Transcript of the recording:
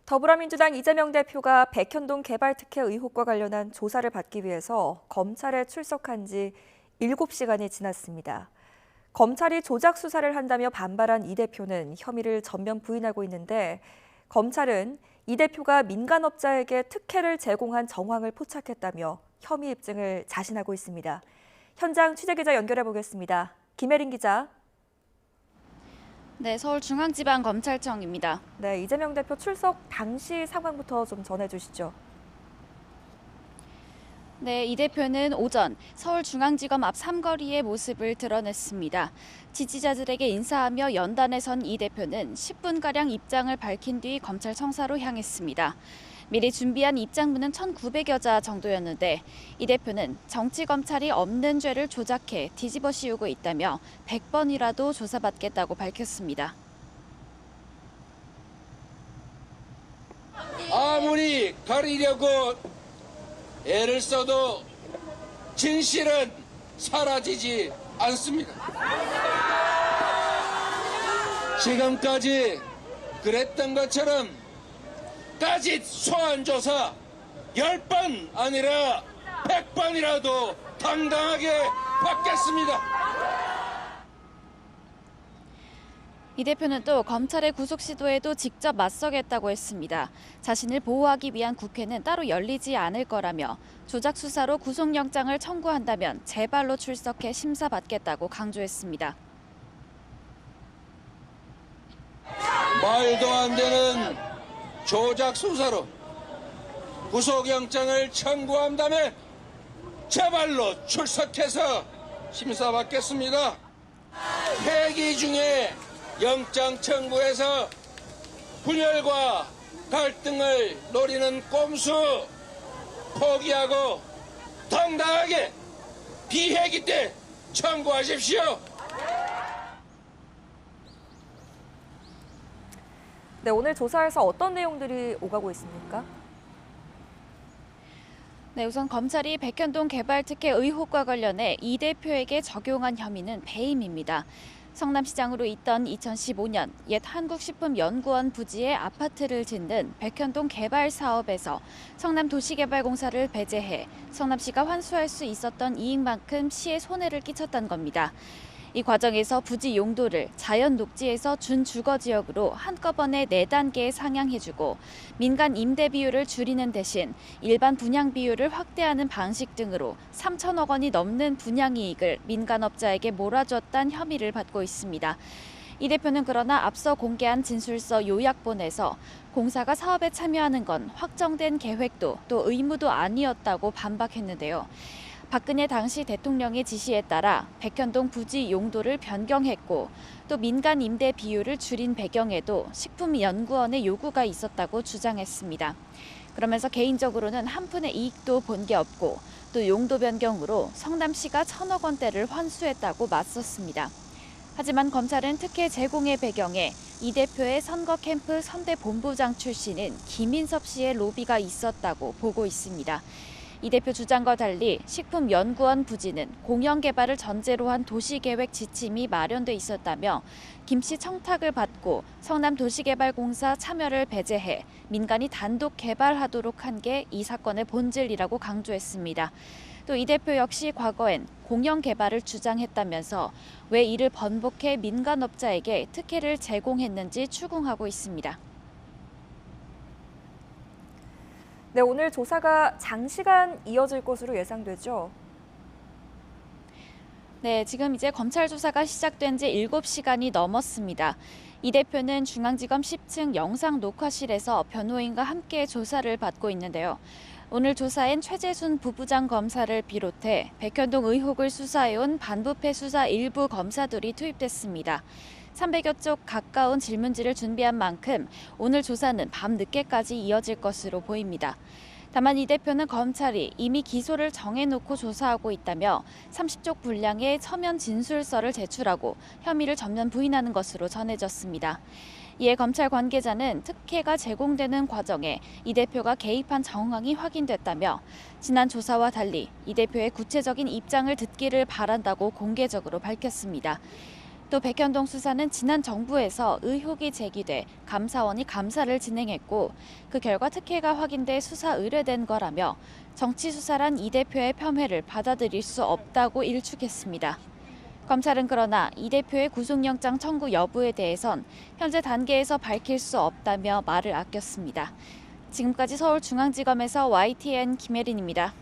더불어민주당 이재명 대표가 백현동 개발 특혜 의혹과 관련한 조사를 받기 위해서 검찰에 출석한 지 7시간이 지났습니다. 검찰이 조작 수사를 한다며 반발한 이 대표는 혐의를 전면 부인하고 있는데 검찰은 이 대표가 민간업자에게 특혜를 제공한 정황을 포착했다며 혐의 입증을 자신하고 있습니다. 현장 취재기자 연결해 보겠습니다. 김혜린 기자. 네, 서울중앙지방검찰청입니다. 네, 이재명 대표 출석 당시 상황부터 좀 전해주시죠. 네, 이 대표는 오전 서울중앙지검 앞 삼거리의 모습을 드러냈습니다. 지지자들에게 인사하며 연단에 선 이 대표는 10분가량 입장을 밝힌 뒤 검찰청사로 향했습니다. 미리 준비한 입장문은 1,900여 자 정도였는데 이 대표는 정치검찰이 없는 죄를 조작해 뒤집어 씌우고 있다며 100번이라도 조사받겠다고 밝혔습니다. 아무리 가리려고 애를 써도 진실은 사라지지 않습니다. 지금까지 그랬던 것처럼 따짓 소환조사 10번 아니라 100번이라도 당당하게 받겠습니다. 이 대표는 또 검찰의 구속 시도에도 직접 맞서겠다고 했습니다. 자신을 보호하기 위한 국회는 따로 열리지 않을 거라며 조작 수사로 구속영장을 청구한다면 제발로 출석해 심사받겠다고 강조했습니다. 말도 안 되는 조작 수사로 구속영장을 청구한다면 제발로 출석해서 심사받겠습니다. 회기 중에 영장 청구해서 분열과 갈등을 노리는 꼼수 포기하고 당당하게 비회기 때 청구하십시오. 네, 오늘 조사에서 어떤 내용들이 오가고 있습니까? 네, 우선 검찰이 백현동 개발 특혜 의혹과 관련해 이 대표에게 적용한 혐의는 배임입니다. 성남시장으로 있던 2015년 옛 한국식품연구원 부지에 아파트를 짓는 백현동 개발 사업에서 성남도시개발공사를 배제해 성남시가 환수할 수 있었던 이익만큼 시에 손해를 끼쳤던 겁니다. 이 과정에서 부지 용도를 자연 녹지에서 준주거지역으로 한꺼번에 4단계에 상향해주고 민간 임대 비율을 줄이는 대신 일반 분양 비율을 확대하는 방식 등으로 3천억 원이 넘는 분양이익을 민간업자에게 몰아줬다는 혐의를 받고 있습니다. 이 대표는 그러나 앞서 공개한 진술서 요약본에서 공사가 사업에 참여하는 건 확정된 계획도 또 의무도 아니었다고 반박했는데요. 박근혜 당시 대통령의 지시에 따라 백현동 부지 용도를 변경했고 또 민간 임대 비율을 줄인 배경에도 식품연구원의 요구가 있었다고 주장했습니다. 그러면서 개인적으로는 한 푼의 이익도 본 게 없고 또 용도 변경으로 성남시가 1,000억 원대를 환수했다고 맞섰습니다. 하지만 검찰은 특혜 제공의 배경에 이 대표의 선거 캠프 선대본부장 출신인 김인섭 씨의 로비가 있었다고 보고 있습니다. 이 대표 주장과 달리 식품연구원 부지는 공영개발을 전제로 한 도시계획 지침이 마련돼 있었다며 김 씨 청탁을 받고 성남도시개발공사 참여를 배제해 민간이 단독 개발하도록 한 게 이 사건의 본질이라고 강조했습니다. 또 이 대표 역시 과거엔 공영개발을 주장했다면서 왜 이를 번복해 민간업자에게 특혜를 제공했는지 추궁하고 있습니다. 네, 오늘 조사가 장시간 이어질 것으로 예상되죠? 네, 지금 이제 검찰 조사가 시작된 지 7시간이 넘었습니다. 이 대표는 중앙지검 10층 영상 녹화실에서 변호인과 함께 조사를 받고 있는데요. 오늘 조사엔 최재순 부부장 검사를 비롯해 백현동 의혹을 수사해온 반부패 수사 일부 검사들이 투입됐습니다. 300여 쪽 가까운 질문지를 준비한 만큼 오늘 조사는 밤늦게까지 이어질 것으로 보입니다. 다만 이 대표는 검찰이 이미 기소를 정해놓고 조사하고 있다며 30쪽 분량의 서면 진술서를 제출하고 혐의를 전면 부인하는 것으로 전해졌습니다. 이에 검찰 관계자는 특혜가 제공되는 과정에 이 대표가 개입한 정황이 확인됐다며 지난 조사와 달리 이 대표의 구체적인 입장을 듣기를 바란다고 공개적으로 밝혔습니다. 또 백현동 수사는 지난 정부에서 의혹이 제기돼 감사원이 감사를 진행했고 그 결과 특혜가 확인돼 수사 의뢰된 거라며 정치 수사란 이 대표의 폄훼를 받아들일 수 없다고 일축했습니다. 검찰은 그러나 이 대표의 구속영장 청구 여부에 대해선 현재 단계에서 밝힐 수 없다며 말을 아꼈습니다. 지금까지 서울중앙지검에서 YTN 김혜린입니다.